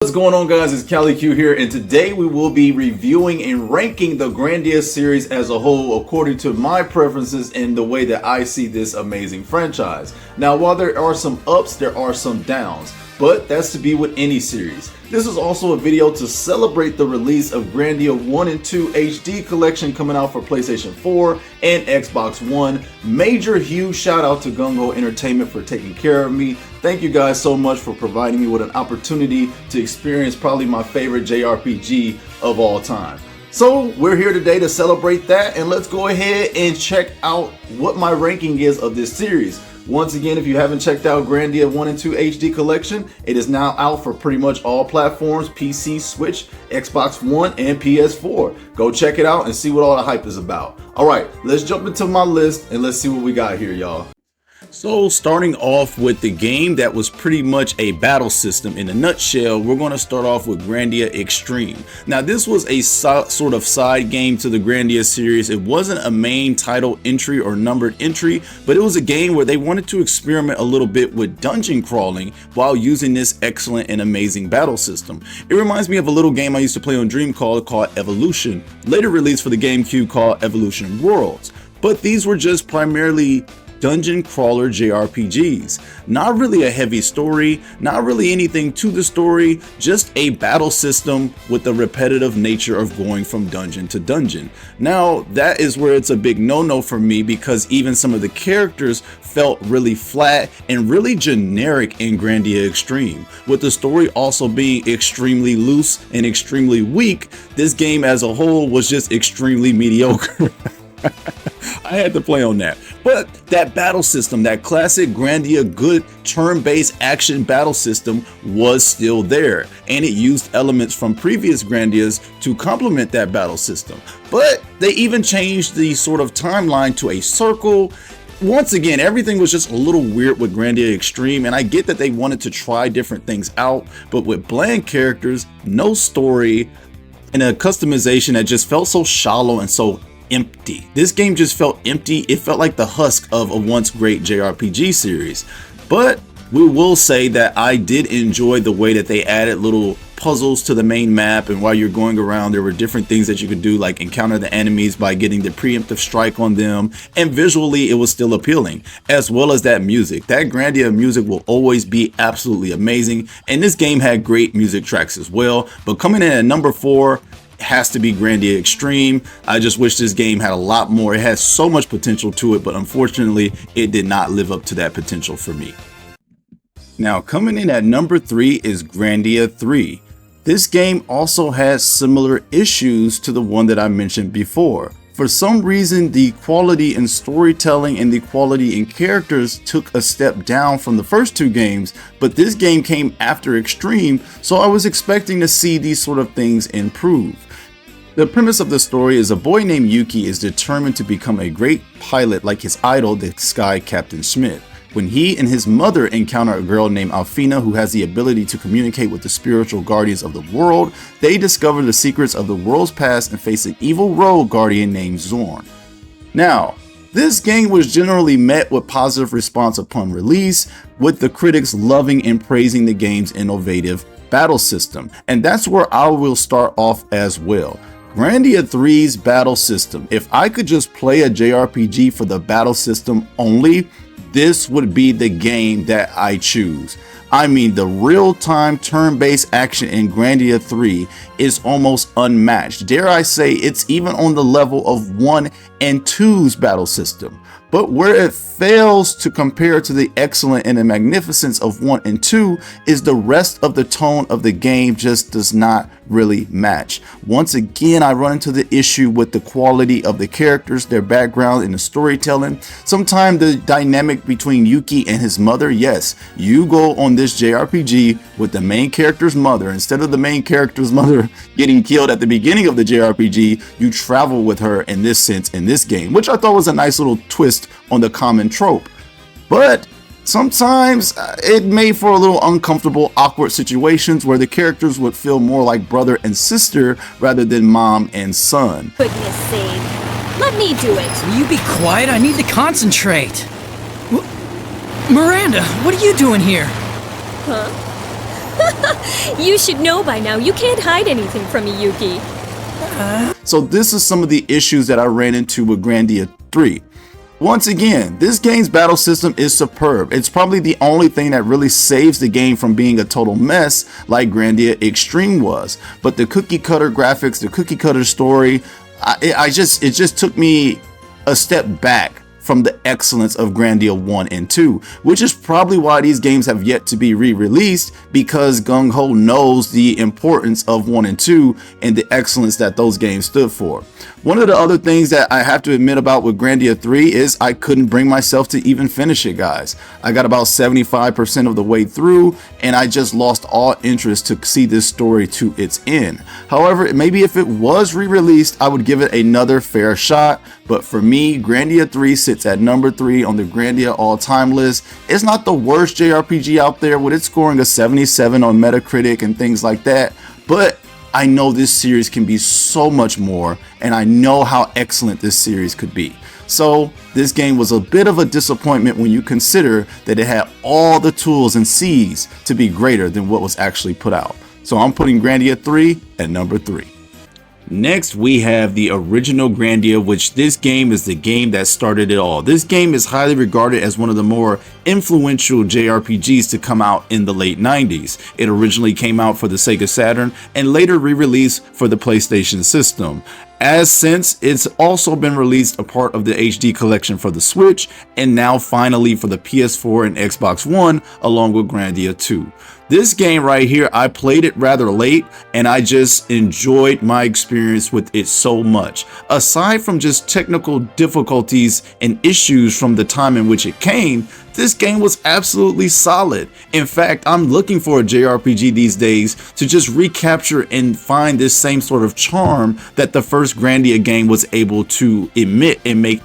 What's going on, guys? It's CaliQ here, and today we will be reviewing and ranking the Grandia series as a whole according to my preferences and the way that I see this amazing franchise. Now, while there are some ups, there are some downs, but that's to be with any series. This is also a video to celebrate the release of Grandia 1 and 2 HD Collection coming out for PlayStation 4 and Xbox One. Major huge shout out to Gung-Ho Entertainment for taking care of me. Thank you guys so much for providing me with an opportunity to experience probably my favorite JRPG of all time. So we're here today to celebrate that, and let's go ahead and check out what my ranking is of this series. Once again, if you haven't checked out Grandia 1 and 2 HD Collection, it is now out for pretty much all platforms: PC, Switch, Xbox One, and PS4. Go check it out and see what all the hype is about. Alright, let's jump into my list and let's see what we got here, y'all. So starting off with the game that was pretty much a battle system in a nutshell, we're going to start off with Grandia Extreme. Now this was a sort of side game to the Grandia series. It wasn't a main title entry or numbered entry, but it was a game where they wanted to experiment a little bit with dungeon crawling while using this excellent and amazing battle system. It reminds me of a little game I used to play on Dreamcast called Evolution, later released for the GameCube called Evolution Worlds. But these were just primarily dungeon crawler JRPGs. Not really a heavy story, not really anything to the story, just a battle system with the repetitive nature of going from dungeon to dungeon. Now that is where it's a big no-no for me, because even some of the characters felt really flat and really generic in Grandia Extreme. With the story also being extremely loose and extremely weak, this game as a whole was just extremely mediocre. I had to play on that. But that battle system, that classic Grandia good turn-based action battle system, was still there, and it used elements from previous Grandias to complement that battle system. But they even changed the sort of timeline to a circle. Once again, everything was just a little weird with Grandia Extreme, and I get that they wanted to try different things out, but with bland characters, no story, and a customization that just felt so shallow and so empty. This game just felt empty. It felt like the husk of a once great JRPG series. But we will say that I did enjoy the way that they added little puzzles to the main map, and while you're going around there were different things that you could do, like encounter the enemies by getting the preemptive strike on them, and visually it was still appealing, as well as that music. That Grandia music will always be absolutely amazing, and this game had great music tracks as well. But coming in at number 4 has to be Grandia Extreme. I just wish this game had a lot more. It has so much potential to it, but unfortunately it did not live up to that potential for me. Now coming in at number 3 is Grandia 3. This game also has similar issues to the one that I mentioned before. For some reason, the quality in storytelling and the quality in characters took a step down from the first two games, but this game came after Extreme, so I was expecting to see these sort of things improve. The premise of the story is a boy named Yuki is determined to become a great pilot like his idol, the Sky Captain Schmidt. When he and his mother encounter a girl named Alfina who has the ability to communicate with the spiritual guardians of the world, they discover the secrets of the world's past and face an evil rogue guardian named Zorn. Now, this game was generally met with positive response upon release, with the critics loving and praising the game's innovative battle system, and that's where I will start off as well. Grandia 3's battle system. If I could just play a JRPG for the battle system only, this would be the game that I choose. I mean, the real-time turn-based action in Grandia 3 is almost unmatched. Dare I say it's even on the level of 1 and 2's battle system. But where it fails to compare to the excellent and the magnificence of 1 and 2 is the rest of the tone of the game just does not really match. Once again, I run into the issue with the quality of the characters, their background, and the storytelling. Sometimes the dynamic between Yuki and his mother, yes, you go on this JRPG with the main character's mother. Instead of the main character's mother getting killed at the beginning of the JRPG, you travel with her in this sense in this game, which I thought was a nice little twist on the common trope. But sometimes it made for a little uncomfortable, awkward situations where the characters would feel more like brother and sister rather than mom and son. Goodness sake. Let me do it. Will you be quiet? I need to concentrate. Miranda, what are you doing here? Huh? You should know by now, you can't hide anything from me, Yuki. So this is some of the issues that I ran into with Grandia 3. Once again, this game's battle system is superb. It's probably the only thing that really saves the game from being a total mess like Grandia Extreme was. But the cookie cutter graphics, the cookie cutter story, it just took me a step back from the excellence of Grandia 1 and 2, which is probably why these games have yet to be re-released, because Gung Ho knows the importance of 1 and 2 and the excellence that those games stood for. One of the other things that I have to admit about with Grandia 3 is I couldn't bring myself to even finish it, guys. I got about 75% of the way through and I just lost all interest to see this story to its end. However, maybe if it was re-released, I would give it another fair shot. But for me, Grandia 3 sits at number 3 on the Grandia all-time list. It's not the worst JRPG out there, with it scoring a 77 on Metacritic and things like that. But I know this series can be so much more, and I know how excellent this series could be. So this game was a bit of a disappointment when you consider that it had all the tools and seeds to be greater than what was actually put out. So I'm putting Grandia 3 at number 3. Next, we have the original Grandia, which this game is the game that started it all. This game is highly regarded as one of the more influential JRPGs to come out in the late 90s. It originally came out for the Sega Saturn and later re-released for the PlayStation system. As since, it's also been released a part of the HD collection for the Switch, and now finally for the PS4 and Xbox One, along with Grandia 2. This game right here, I played it rather late, and I just enjoyed my experience with it so much. Aside from just technical difficulties and issues from the time in which it came, this game was absolutely solid. In fact, I'm looking for a JRPG these days to just recapture and find this same sort of charm that the first Grandia game was able to emit and make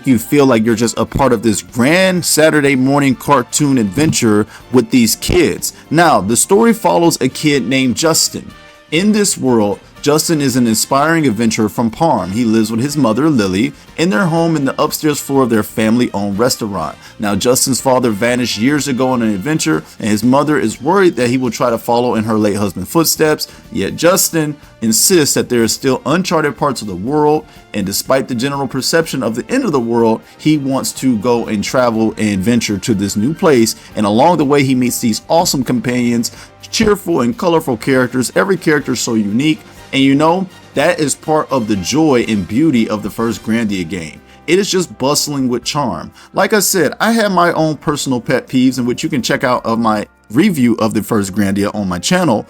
you feel like you're just a part of this grand Saturday morning cartoon adventure with these kids. Now, the story follows a kid named Justin. In this world, Justin is an inspiring adventurer from Parm. He lives with his mother, Lily, in their home in the upstairs floor of their family-owned restaurant. Now, Justin's father vanished years ago on an adventure, and his mother is worried that he will try to follow in her late husband's footsteps. Yet Justin insists that there are still uncharted parts of the world, and despite the general perception of the end of the world, he wants to go and travel and adventure to this new place. And along the way, he meets these awesome companions, cheerful and colorful characters. Every character is so unique. And you know, that is part of the joy and beauty of the first Grandia game. It is just bustling with charm. Like I said, I have my own personal pet peeves, in which you can check out of my review of the first Grandia on my channel.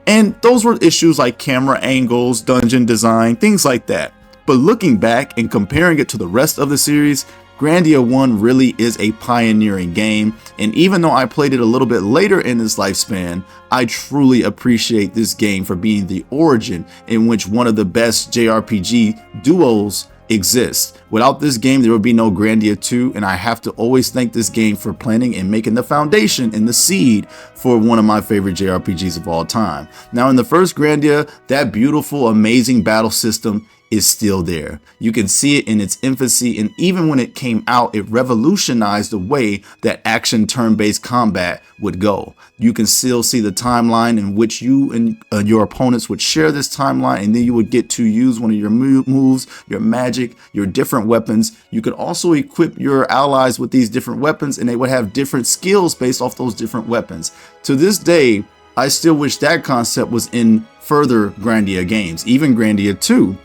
And those were issues like camera angles, dungeon design, things like that. But looking back and comparing it to the rest of the series, Grandia 1 really is a pioneering game, and even though I played it a little bit later in its lifespan, I truly appreciate this game for being the origin in which one of the best JRPG duos exists. Without this game, there would be no Grandia 2, and I have to always thank this game for planning and making the foundation and the seed for one of my favorite JRPGs of all time. Now, in the first Grandia, that beautiful, amazing battle system is still there. You can see it in its infancy, and even when it came out, it revolutionized the way that action turn-based combat would go. You can still see the timeline in which you and your opponents would share this timeline, and then you would get to use one of your moves, your magic, your different weapons. You could also equip your allies with these different weapons, and they would have different skills based off those different weapons. To this day, I still wish that concept was in further Grandia games, even Grandia 2.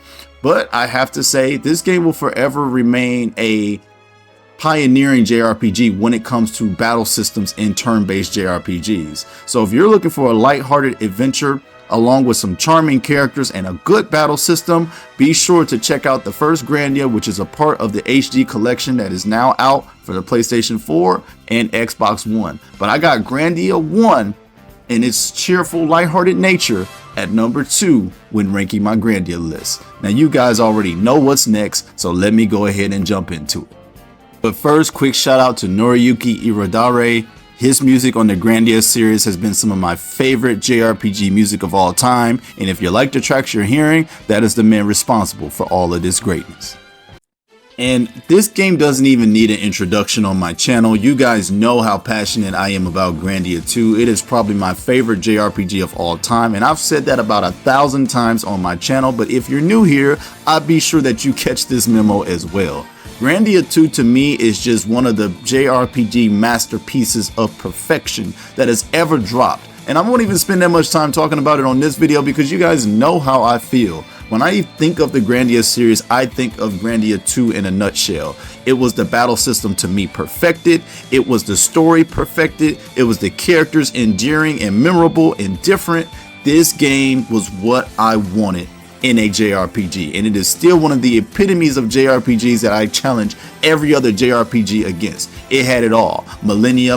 But I have to say, this game will forever remain a pioneering JRPG when it comes to battle systems in turn-based JRPGs. So if you're looking for a lighthearted adventure along with some charming characters and a good battle system, be sure to check out the first Grandia, which is a part of the HD collection that is now out for the PlayStation 4 and Xbox One. But I got Grandia 1 and its cheerful, lighthearted nature at number 2 when ranking my Grandia list. Now, you guys already know what's next, so let me go ahead and jump into it. But first, quick shout out to Noriyuki Iridare. His music on the Grandia series has been some of my favorite JRPG music of all time, and if you like the tracks you're hearing, that is the man responsible for all of this greatness. And this game doesn't even need an introduction on my channel. You guys know how passionate I am about Grandia 2. It is probably my favorite JRPG of all time, and I've said that about 1,000 times on my channel, but if you're new here, I'd be sure that you catch this memo as well. Grandia 2 to me is just one of the JRPG masterpieces of perfection that has ever dropped. And I won't even spend that much time talking about it on this video because you guys know how I feel. When I think of the Grandia series, I think of Grandia 2 in a nutshell. It was the battle system to me perfected. It was the story perfected. It was the characters endearing and memorable and different. This game was what I wanted in a JRPG, and it is still one of the epitomes of JRPGs that I challenge every other JRPG against. It had it all. Millennia.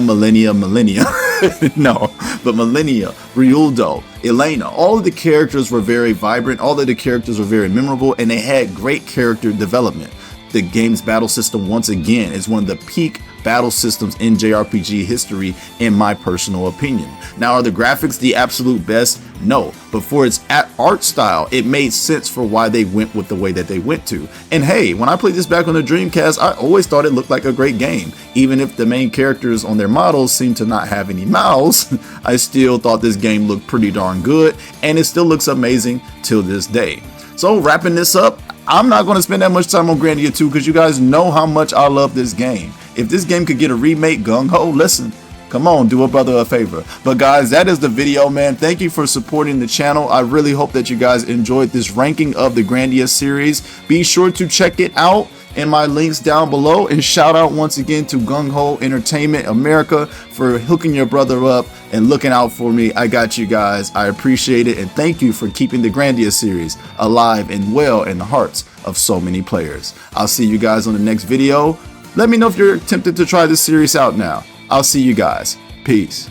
No, but Millennia, Ryudo, Elena, all of the characters were very vibrant, all of the characters were very memorable, and they had great character development. The game's battle system, once again, is one of the peak battle systems in JRPG history, in my personal opinion. Now, are the graphics the absolute best? No, but for its art style, it made sense for why they went with the way that they went to. And hey, when I played this back on the Dreamcast, I always thought it looked like a great game. Even if the main characters on their models seem to not have any mouths, I still thought this game looked pretty darn good, and it still looks amazing till this day. So wrapping this up, I'm not going to spend that much time on Grandia 2 because you guys know how much I love this game. If this game could get a remake, gung-ho, listen, come on, do a brother a favor. But guys, that is the video, man. Thank you for supporting the channel. I really hope that you guys enjoyed this ranking of the Grandia series. Be sure to check it out in my links down below, and shout out once again to Gung Ho Entertainment America for hooking your brother up and looking out for me. I got you guys. I appreciate it, and thank you for keeping the Grandia series alive and well in the hearts of so many players. I'll see you guys on the next video. Let me know if you're tempted to try this series out now. I'll see you guys. Peace.